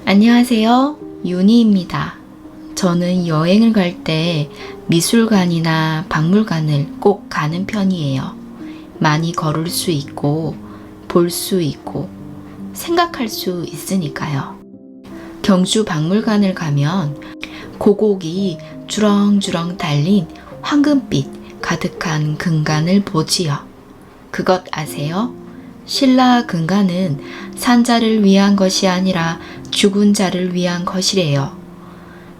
안녕하세요. 윤희입니다. 저는 여행을 갈 때 미술관이나 박물관을 꼭 가는 편이에요. 많이 걸을 수 있고, 볼 수 있고, 생각할 수 있으니까요. 경주 박물관을 가면 고곡이 주렁주렁 달린 황금빛 가득한 금관을 보지요. 그것 아세요? 신라 금관은 산자를 위한 것이 아니라 죽은 자를 위한 것이래요.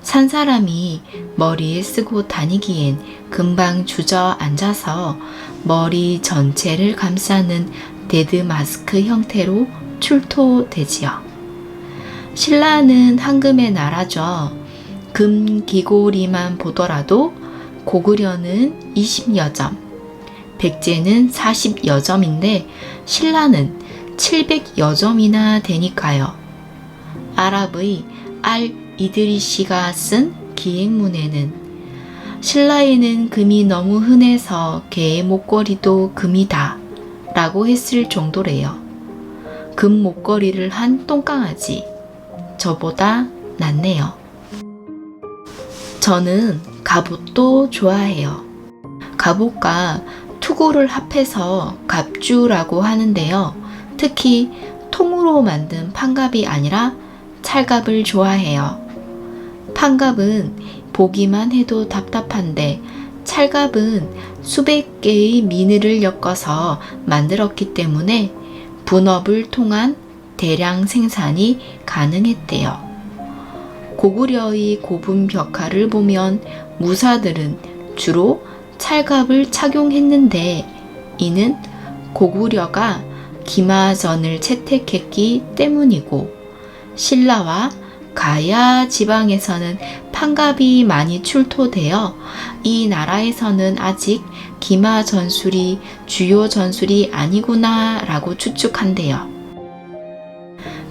산 사람이 머리에 쓰고 다니기엔 금방 주저앉아서 머리 전체를 감싸는 데드 마스크 형태로 출토되지요. 신라는 황금의 나라죠. 금 기고리만 보더라도 고구려는 20여 점, 백제는 40여 점인데 신라는 700여 점이나 되니까요. 아랍의 알-이드리시가 쓴 기행문에는 신라에는 금이 너무 흔해서 개의 목걸이도 금이다 라고 했을 정도래요. 금 목걸이를 한 똥강아지, 저보다 낫네요. 저는 갑옷도 좋아해요. 갑옷과 투구를 합해서 갑주라고 하는데요. 특히 통으로 만든 판갑이 아니라 찰갑을 좋아해요. 판갑은 보기만 해도 답답한데 찰갑은 수백 개의 미늘을 엮어서 만들었기 때문에 분업을 통한 대량 생산이 가능했대요. 고구려의 고분 벽화를 보면 무사들은 주로 찰갑을 착용했는데 이는 고구려가 기마전을 채택했기 때문이고 신라와 가야 지방에서는 판갑이 많이 출토되어 이 나라에서는 아직 기마 전술이 주요 전술이 아니구나 라고 추측한대요.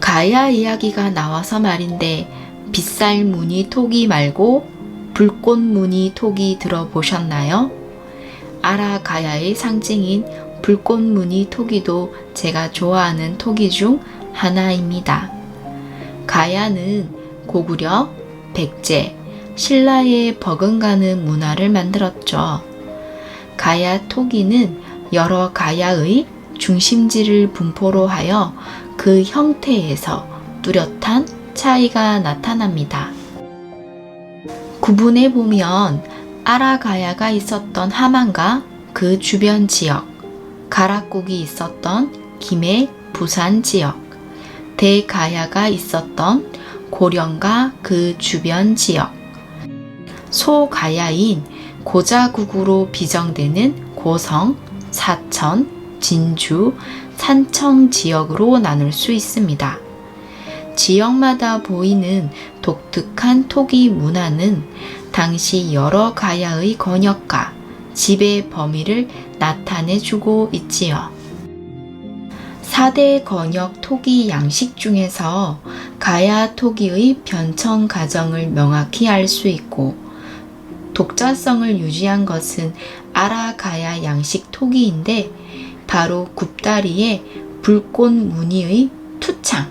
가야 이야기가 나와서 말인데 빗살 무늬 토기 말고 불꽃 무늬 토기 들어보셨나요? 아라가야의 상징인 불꽃 무늬 토기도 제가 좋아하는 토기 중 하나입니다. 가야는 고구려, 백제, 신라에 버금가는 문화를 만들었죠. 가야 토기는 여러 가야의 중심지를 분포로 하여 그 형태에서 뚜렷한 차이가 나타납니다. 구분해 보면 아라가야가 있었던 함안과 그 주변 지역, 가락국이 있었던 김해, 부산 지역, 대가야가 있었던 고령과 그 주변 지역, 소가야인 고자국으로 비정되는 고성, 사천, 진주, 산청 지역으로 나눌 수 있습니다. 지역마다 보이는 독특한 토기 문화는 당시 여러 가야의 권역과 지배 범위를 나타내주고 있지요. 4대 권역 토기 양식 중에서 가야 토기의 변청 과정을 명확히 알 수 있고 독자성을 유지한 것은 아라가야 양식 토기인데 바로 굽다리에 불꽃 무늬의 투창,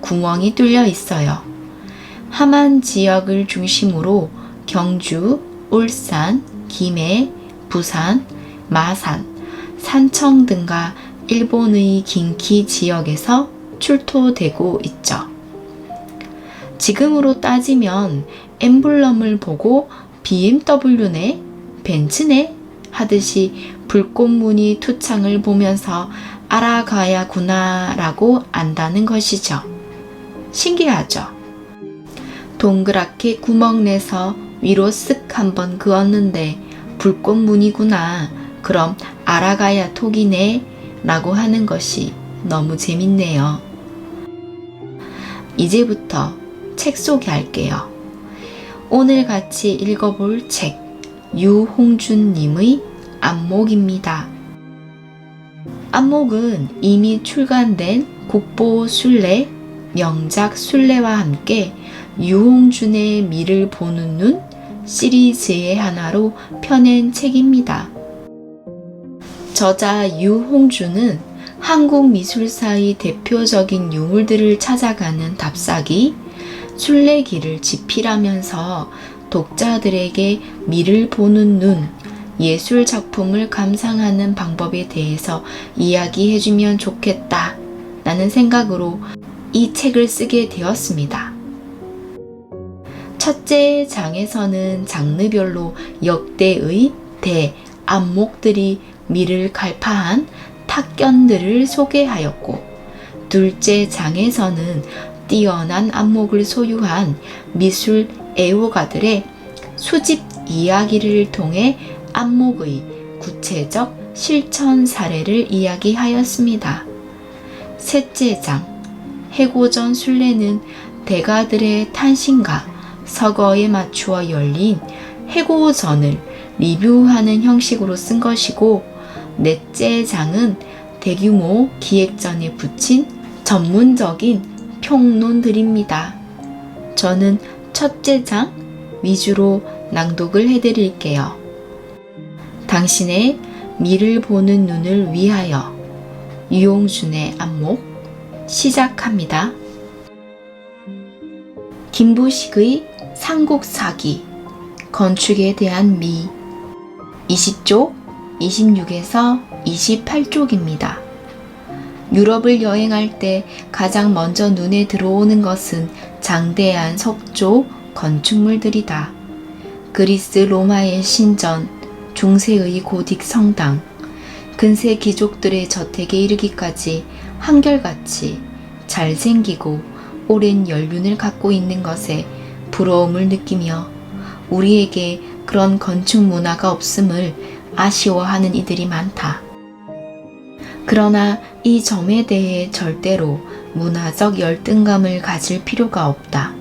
구멍이 뚫려 있어요. 함안 지역을 중심으로 경주, 울산, 김해, 부산, 마산, 산청 등과 일본의 긴키 지역에서 출토되고 있죠. 지금으로 따지면 엠블럼을 보고 BMW네, 벤츠네 하듯이 불꽃무늬 투창을 보면서 아라가야구나 라고 안다는 것이죠. 신기하죠? 동그랗게 구멍 내서 위로 쓱 한번 그었는데 불꽃무늬구나. 그럼 아라가야 토기네 라고 하는 것이 너무 재밌네요. 이제부터 책 소개할게요. 오늘 같이 읽어볼 책 유홍준님의 안목입니다. 안목은 이미 출간된 국보 순례, 명작 순례와 함께 유홍준의 미를 보는 눈 시리즈의 하나로 펴낸 책입니다. 저자 유홍준은 한국 미술사의 대표적인 유물들을 찾아가는 답사기, 순례기를 집필하면서 독자들에게 미를 보는 눈, 예술 작품을 감상하는 방법에 대해서 이야기해주면 좋겠다 라는 생각으로 이 책을 쓰게 되었습니다. 첫째 장에서는 장르별로 역대의 대안목들이 미를 갈파한 탁견들을 소개하였고, 둘째 장에서는 뛰어난 안목을 소유한 미술 애호가들의 수집 이야기를 통해 안목의 구체적 실천 사례를 이야기하였습니다. 셋째 장, 해고전 순례는 대가들의 탄신과 서거에 맞추어 열린 해고전을 리뷰하는 형식으로 쓴 것이고, 넷째 장은 대규모 기획전에 붙인 전문적인 평론들입니다. 저는 첫째 장 위주로 낭독을 해드릴게요. 당신의 미를 보는 눈을 위하여, 유용준의 안목 시작합니다. 김부식의 삼국사기, 건축에 대한 미 20쪽 26에서 28쪽입니다. 유럽을 여행할 때 가장 먼저 눈에 들어오는 것은 장대한 석조 건축물들이다. 그리스 로마의 신전, 중세의 고딕 성당, 근세 귀족들의 저택에 이르기까지 한결같이 잘생기고 오랜 연륜을 갖고 있는 것에 부러움을 느끼며 우리에게 그런 건축 문화가 없음을 아쉬워하는 이들이 많다. 그러나 이 점에 대해 절대로 문화적 열등감을 가질 필요가 없다.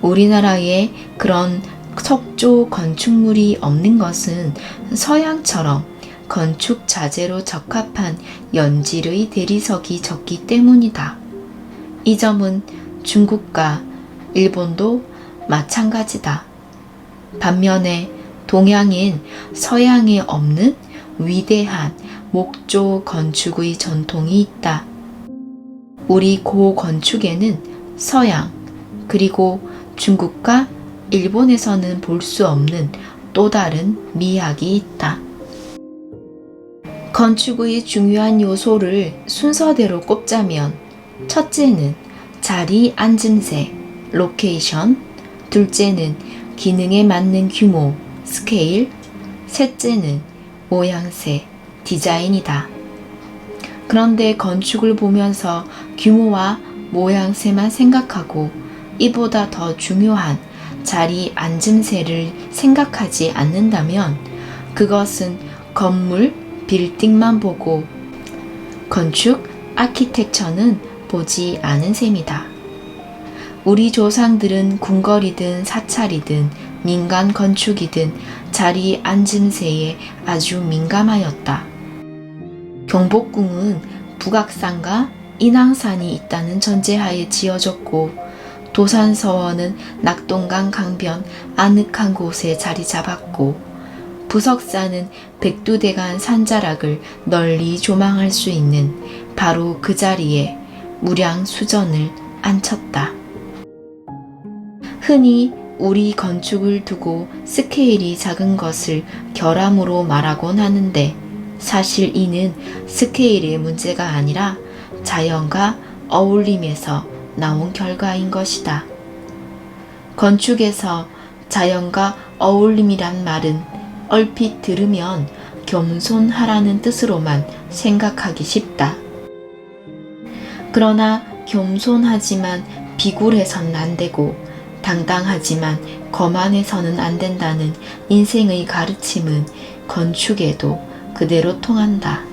우리나라에 그런 석조 건축물이 없는 것은 서양처럼 건축 자재로 적합한 연질의 대리석이 적기 때문이다. 이 점은 중국과 일본도 마찬가지다. 반면에 동양엔 서양에 없는 위대한 목조 건축의 전통이 있다. 우리 고건축에는 서양, 그리고 중국과 일본에서는 볼 수 없는 또 다른 미학이 있다. 건축의 중요한 요소를 순서대로 꼽자면, 첫째는 자리 앉음새, 로케이션, 둘째는 기능에 맞는 규모, 스케일, 셋째는 모양새, 디자인이다. 그런데 건축을 보면서 규모와 모양새만 생각하고 이보다 더 중요한 자리 앉음새를 생각하지 않는다면 그것은 건물, 빌딩만 보고 건축, 아키텍처는 보지 않은 셈이다. 우리 조상들은 궁궐이든 사찰이든 민간 건축이든 자리 앉음새에 아주 민감하였다. 경복궁은 북악산과 인왕산이 있다는 전제하에 지어졌고, 도산서원은 낙동강 강변 아늑한 곳에 자리 잡았고, 부석산은 백두대간 산자락을 널리 조망할 수 있는 바로 그 자리에 무량수전을 앉혔다. 흔히 우리 건축을 두고 스케일이 작은 것을 결함으로 말하곤 하는데, 사실 이는 스케일의 문제가 아니라 자연과 어울림에서 나온 결과인 것이다. 건축에서 자연과 어울림이란 말은 얼핏 들으면 겸손하라는 뜻으로만 생각하기 쉽다. 그러나 겸손하지만 비굴해서는 안 되고, 당당하지만 거만해서는 안 된다는 인생의 가르침은 건축에도 그대로 통한다.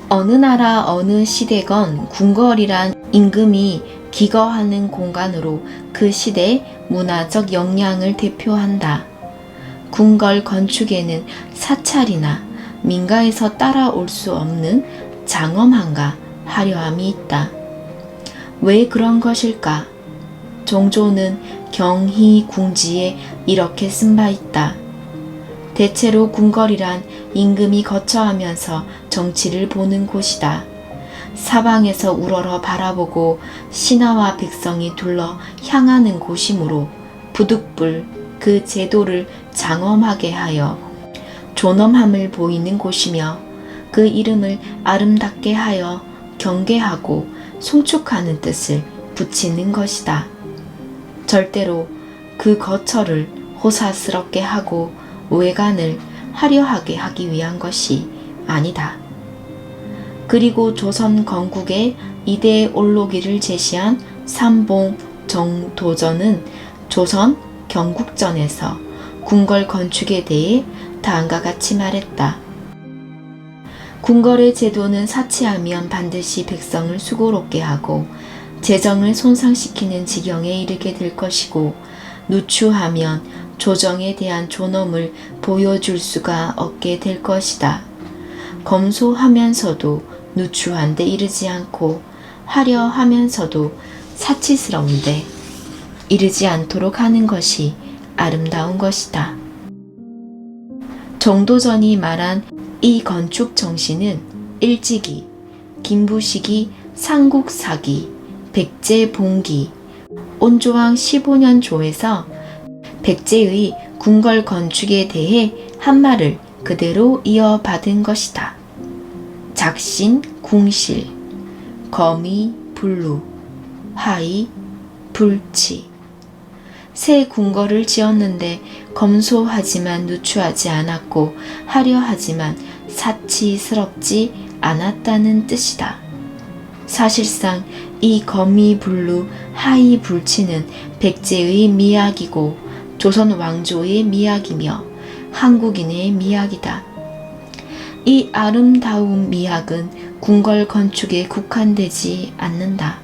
어느 나라 어느 시대건 궁궐이란 임금이 기거하는 공간으로 그 시대의 문화적 역량을 대표한다. 궁궐 건축에는 사찰이나 민가에서 따라올 수 없는 장엄함과 화려함이 있다. 왜 그런 것일까? 종조는 경희궁지에 이렇게 쓴 바 있다. 대체로 궁궐이란 임금이 거처하면서 정치를 보는 곳이다. 사방에서 우러러 바라보고 신하와 백성이 둘러 향하는 곳이므로 부득불 그 제도를 장엄하게 하여 존엄함을 보이는 곳이며 그 이름을 아름답게 하여 경계하고 송축하는 뜻을 붙이는 것이다. 절대로 그 거처를 호사스럽게 하고 외관을 화려하게 하기 위한 것이 아니다. 그리고 조선 건국의 이대 올로기를 제시한 삼봉 정도전은 조선 경국전에서 궁궐 건축에 대해 다음과 같이 말했다. 궁궐의 제도는 사치하면 반드시 백성을 수고롭게 하고 재정을 손상시키는 지경에 이르게 될 것이고 누추하면 조정에 대한 존엄을 보여줄 수가 없게 될 것이다. 검소하면서도 누추한 데 이르지 않고 화려하면서도 사치스러운 데 이르지 않도록 하는 것이 아름다운 것이다. 정도전이 말한 이 건축 정신은 일찍이 김부식이 삼국사기, 백제봉기, 온조왕 15년 조에서 백제의 궁궐 건축에 대해 한 말을 그대로 이어받은 것이다. 작신, 궁실, 거미, 불루, 화이, 불치. 새 궁궐을 지었는데 검소하지만 누추하지 않았고 화려하지만 사치스럽지 않았다는 뜻이다. 사실상 이 거미, 불루, 하이, 불치는 백제의 미학이고 조선 왕조의 미학이며 한국인의 미학이다. 이 아름다운 미학은 궁궐 건축에 국한되지 않는다.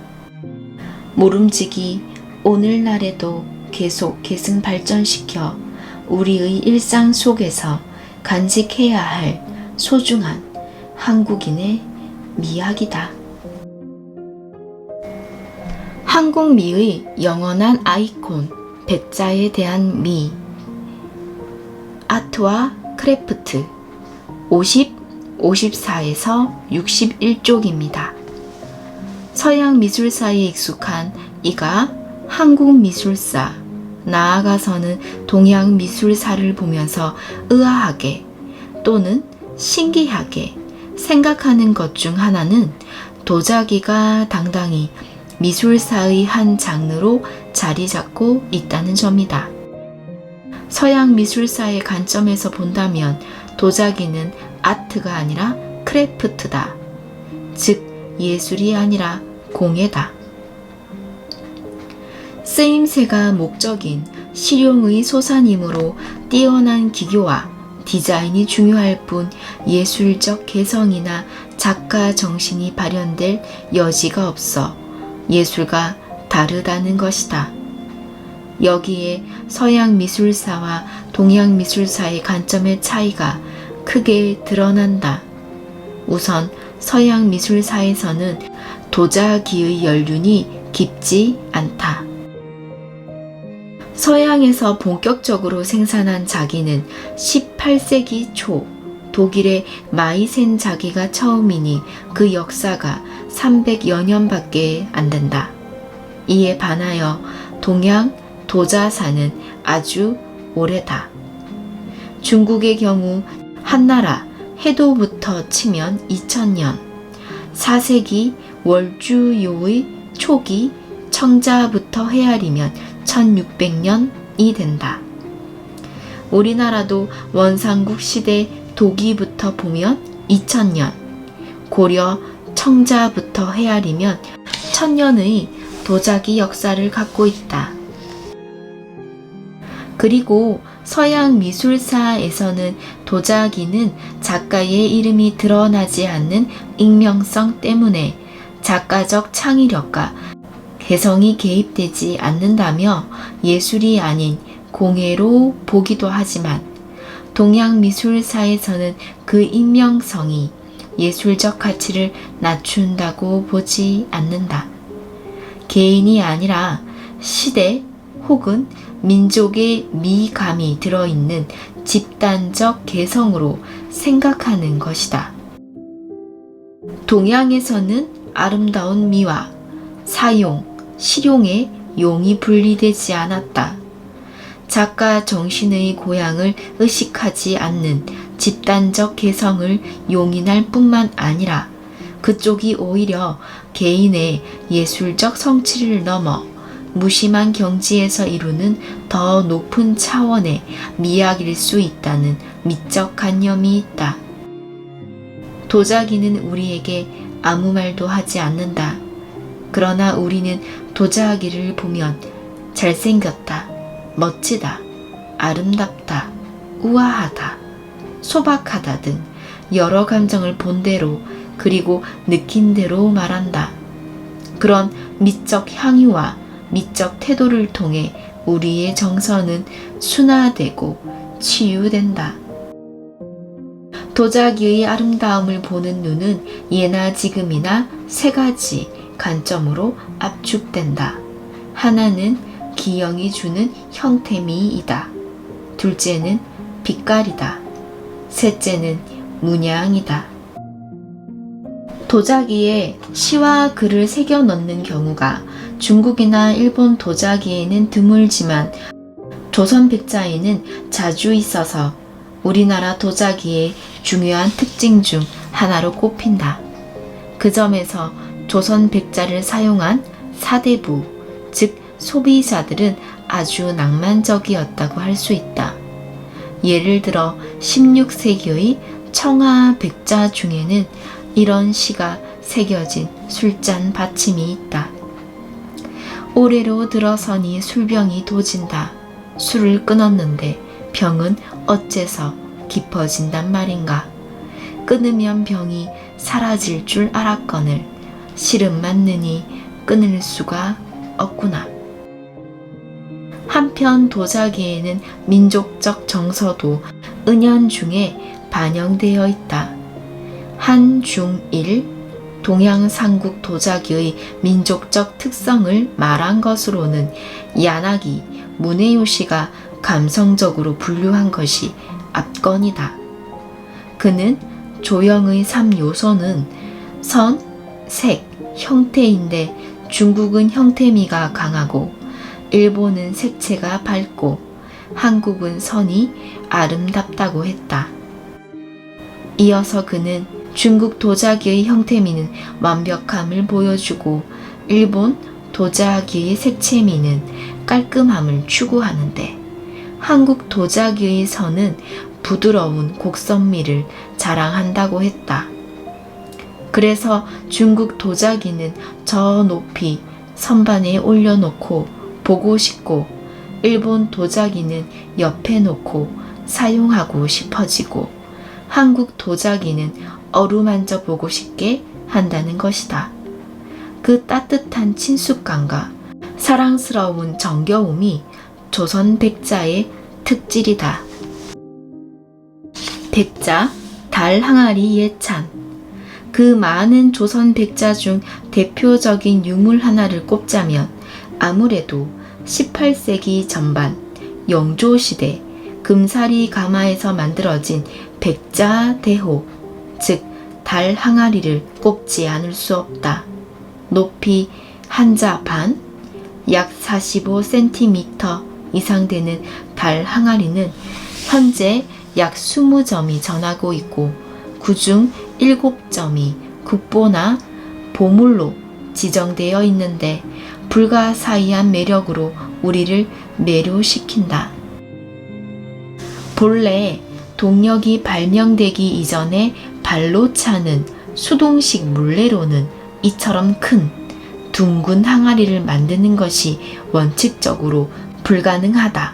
모름지기 오늘날에도 계속 계승 발전시켜 우리의 일상 속에서 간직해야 할 소중한 한국인의 미학이다. 한국미의 영원한 아이콘 백자에 대한 미. 아트와 크래프트 50, 54에서 61쪽입니다. 서양 미술사에 익숙한 이가 한국 미술사, 나아가서는 동양 미술사를 보면서 의아하게 또는 신기하게 생각하는 것 중 하나는 도자기가 당당히 미술사의 한 장르로 자리 잡고 있다는 점이다. 서양 미술사의 관점에서 본다면 도자기는 아트가 아니라 크래프트다. 즉 예술이 아니라 공예다. 쓰임새가 목적인 실용의 소산이므로 뛰어난 기교와 디자인이 중요할 뿐 예술적 개성이나 작가 정신이 발현될 여지가 없어 예술과 다르다는 것이다. 여기에 서양 미술사와 동양 미술사의 관점의 차이가 크게 드러난다. 우선 서양 미술사에서는 도자기의 연륜이 깊지 않다. 서양에서 본격적으로 생산한 자기는 18세기 초 독일의 마이센 자기가 처음이니 그 역사가 300여 년밖에 안 된다. 이에 반하여 동양 도자사는 아주 오래다. 중국의 경우 한나라 해도부터 치면 2000년, 4세기 월주요의 초기 청자부터 헤아리면 1600년이 된다. 우리나라도 원삼국 시대 도기부터 보면 2000년, 고려 청자부터 헤아리면 1000년의 도자기 역사를 갖고 있다. 그리고 서양 미술사에서는 도자기는 작가의 이름이 드러나지 않는 익명성 때문에 작가적 창의력과 개성이 개입되지 않는다며 예술이 아닌 공예로 보기도 하지만 동양 미술사에서는 그 익명성이 예술적 가치를 낮춘다고 보지 않는다. 개인이 아니라 시대 혹은 민족의 미감이 들어있는 집단적 개성으로 생각하는 것이다. 동양에서는 아름다운 미와 사용, 실용의 용이 분리되지 않았다. 작가 정신의 고향을 의식하지 않는 집단적 개성을 용인할 뿐만 아니라 그쪽이 오히려 개인의 예술적 성취를 넘어 무심한 경지에서 이루는 더 높은 차원의 미학일 수 있다는 미적 관념이 있다. 도자기는 우리에게 아무 말도 하지 않는다. 그러나 우리는 도자기를 보면 잘생겼다, 멋지다, 아름답다, 우아하다, 소박하다 등 여러 감정을 본 대로 그리고 느낀 대로 말한다. 그런 미적 향유와 미적 태도를 통해 우리의 정서는 순화되고 치유된다. 도자기의 아름다움을 보는 눈은 예나 지금이나 세 가지 관점으로 압축된다. 하나는 기형이 주는 형태미이다. 둘째는 빛깔이다. 셋째는 문양이다. 도자기에 시와 글을 새겨 넣는 경우가 중국이나 일본 도자기에는 드물지만 조선 백자에는 자주 있어서 우리나라 도자기의 중요한 특징 중 하나로 꼽힌다. 그 점에서 조선 백자를 사용한 사대부, 즉 소비자들은 아주 낭만적이었다고 할 수 있다. 예를 들어 16세기의 청하 백자 중에는 이런 시가 새겨진 술잔 받침이 있다. 올해로 들어서니 술병이 도진다. 술을 끊었는데 병은 어째서 깊어진단 말인가. 끊으면 병이 사라질 줄 알았거늘 실은 맞느니 끊을 수가 없구나. 한편 도자기에는 민족적 정서도 은연중에 반영되어 있다. 한중일 동양삼국 도자기의 민족적 특성을 말한 것으로는 야나기, 문해요시가 감성적으로 분류한 것이 압권이다. 그는 조형의 3요소는 선, 색, 형태인데 중국은 형태미가 강하고 일본은 색채가 밝고 한국은 선이 아름답다고 했다. 이어서 그는 중국 도자기의 형태미는 완벽함을 보여주고 일본 도자기의 색채미는 깔끔함을 추구하는데 한국 도자기의 선은 부드러운 곡선미를 자랑한다고 했다. 그래서 중국 도자기는 저 높이 선반에 올려놓고 보고 싶고 일본 도자기는 옆에 놓고 사용하고 싶어지고 한국 도자기는 어루만져 보고 싶게 한다는 것이다. 그 따뜻한 친숙감과 사랑스러운 정겨움이 조선 백자의 특질이다. 백자 달 항아리 예찬. 그 많은 조선 백자 중 대표적인 유물 하나를 꼽자면 아무래도 18세기 전반 영조시대 금사리 가마에서 만들어진 백자대호, 즉 달 항아리를 꼽지 않을 수 없다. 높이 한자 반, 약 45cm 이상 되는 달 항아리는 현재 약 20점이 전하고 있고 그중 7점이 국보나 보물로 지정되어 있는데 불가사의한 매력으로 우리를 매료시킨다. 본래 동력이 발명되기 이전에 발로 차는 수동식 물레로는 이처럼 큰 둥근 항아리를 만드는 것이 원칙적으로 불가능하다.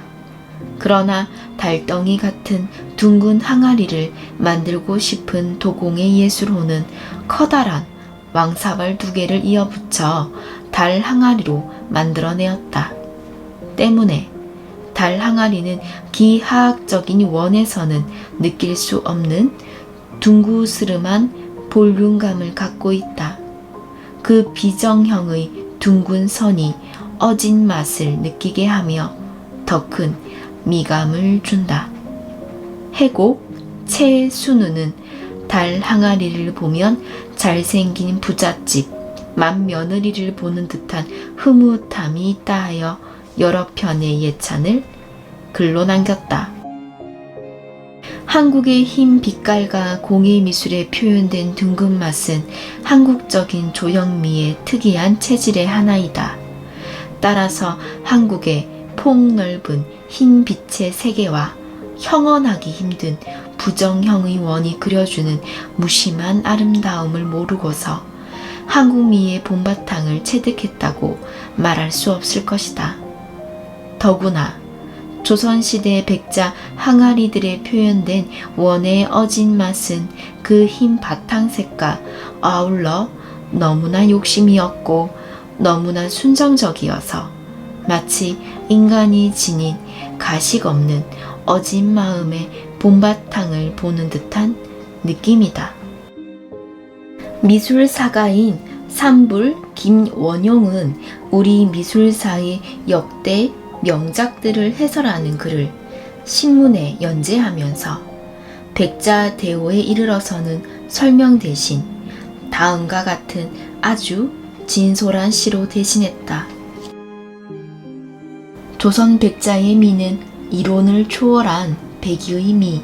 그러나 달덩이 같은 둥근 항아리를 만들고 싶은 도공의 예술호는 커다란 왕사발 2개를 이어붙여 달 항아리로 만들어내었다. 때문에 달 항아리는 기하학적인 원에서는 느낄 수 없는 둥그스름한 볼륨감을 갖고 있다. 그 비정형의 둥근 선이 어진 맛을 느끼게 하며 더 큰 미감을 준다. 해곡 최순우는 달 항아리를 보면 잘생긴 부잣집 맏며느리를 보는 듯한 흐뭇함이 있다 하여 여러 편의 예찬을 글로 남겼다. 한국의 흰 빛깔과 공예 미술에 표현된 둥근 맛은 한국적인 조형미의 특이한 체질의 하나이다. 따라서 한국의 폭넓은 흰 빛의 세계와 형언하기 힘든 부정형의 원이 그려주는 무심한 아름다움을 모르고서 한국미의 본바탕을 체득했다고 말할 수 없을 것이다. 더구나 조선시대 백자 항아리들에 표현된 원의 어진 맛은 그 흰 바탕색과 아울러 너무나 욕심이었고 너무나 순정적이어서 마치 인간이 지닌 가식 없는 어진 마음의 본바탕을 보는 듯한 느낌이다. 미술사가인 삼불 김원용은 우리 미술사의 역대 명작들을 해설하는 글을 신문에 연재하면서 백자 대오에 이르러서는 설명 대신 다음과 같은 아주 진솔한 시로 대신했다. 조선 백자의 미는 이론을 초월한 백의의 미.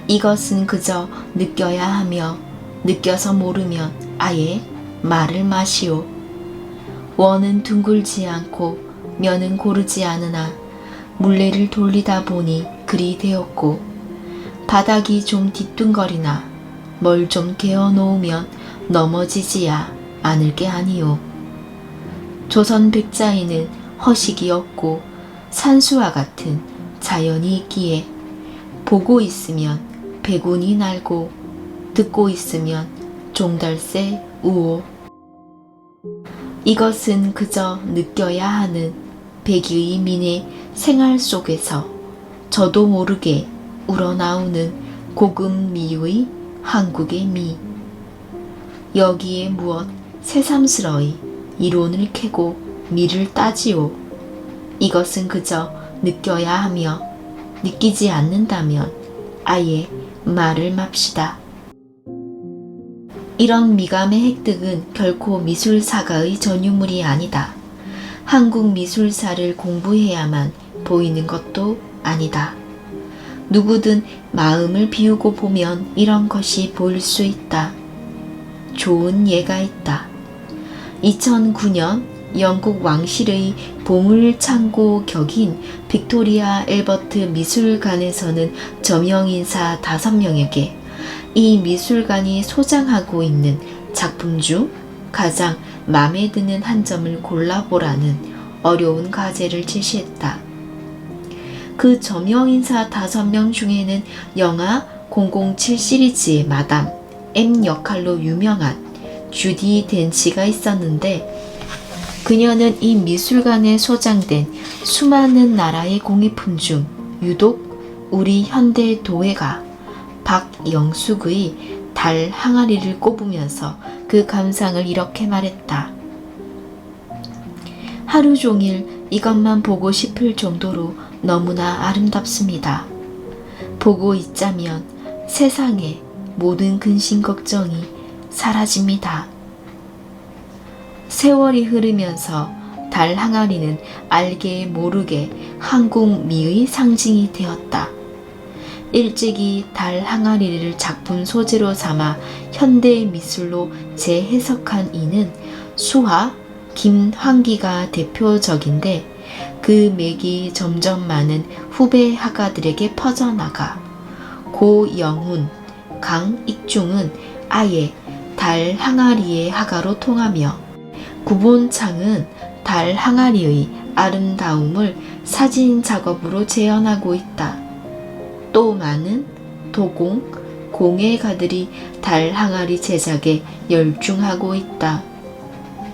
이것은 그저 느껴야 하며 느껴서 모르면 아예 말을 마시오. 원은 둥글지 않고 면은 고르지 않으나 물레를 돌리다 보니 그리 되었고 바닥이 좀 뒤뚱거리나 뭘 좀 개어 놓으면 넘어지지야 않을 게 아니오. 조선 백자에는 허식이 없고 산수와 같은 자연이 있기에 보고 있으면 백운이 날고 듣고 있으면 종달새 우오. 이것은 그저 느껴야 하는 백의의 민의 생활 속에서 저도 모르게 우러나오는 고급 미의 한국의 미. 여기에 무엇 새삼스러이 이론을 캐고 미를 따지오. 이것은 그저 느껴야 하며 느끼지 않는다면 아예 말을 맙시다. 이런 미감의 획득은 결코 미술사가의 전유물이 아니다. 한국 미술사를 공부해야만 보이는 것도 아니다. 누구든 마음을 비우고 보면 이런 것이 보일 수 있다. 좋은 예가 있다. 2009년 영국 왕실의 보물창고 격인 빅토리아 엘버트 미술관에서는 저명인사 5명에게 이 미술관이 소장하고 있는 작품 중 가장 마음에 드는 한 점을 골라보라는 어려운 과제를 제시했다. 그 저명인사 5명 중에는 영화 007 시리즈의 마담 M 역할로 유명한 주디 덴치가 있었는데 그녀는 이 미술관에 소장된 수많은 나라의 공예품 중 유독 우리 현대 도예가 박영숙의 달 항아리를 꼽으면서 그 감상을 이렇게 말했다. 하루 종일 이것만 보고 싶을 정도로 너무나 아름답습니다. 보고 있자면 세상의 모든 근심 걱정이 사라집니다. 세월이 흐르면서 달 항아리는 알게 모르게 한국 미의 상징이 되었다. 일찍이 달 항아리를 작품 소재로 삼아 현대 미술로 재해석한 이는 수화 김환기가 대표적인데 그 맥이 점점 많은 후배 화가들에게 퍼져나가 고영훈, 강익중은 아예 달 항아리의 화가로 통하며 구본창은 달 항아리의 아름다움을 사진 작업으로 재현하고 있다. 또 많은 도공, 공예가들이 달 항아리 제작에 열중하고 있다.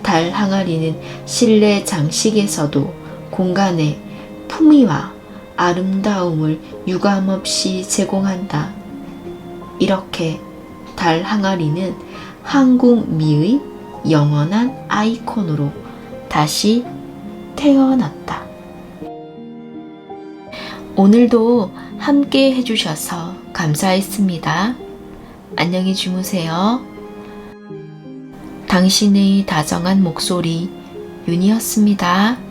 달 항아리는 실내 장식에서도 공간에 품위와 아름다움을 유감없이 제공한다. 이렇게 달 항아리는 한국 미의 영원한 아이콘으로 다시 태어났다. 오늘도 함께 해주셔서 감사했습니다. 안녕히 주무세요. 당신의 다정한 목소리 윤이었습니다.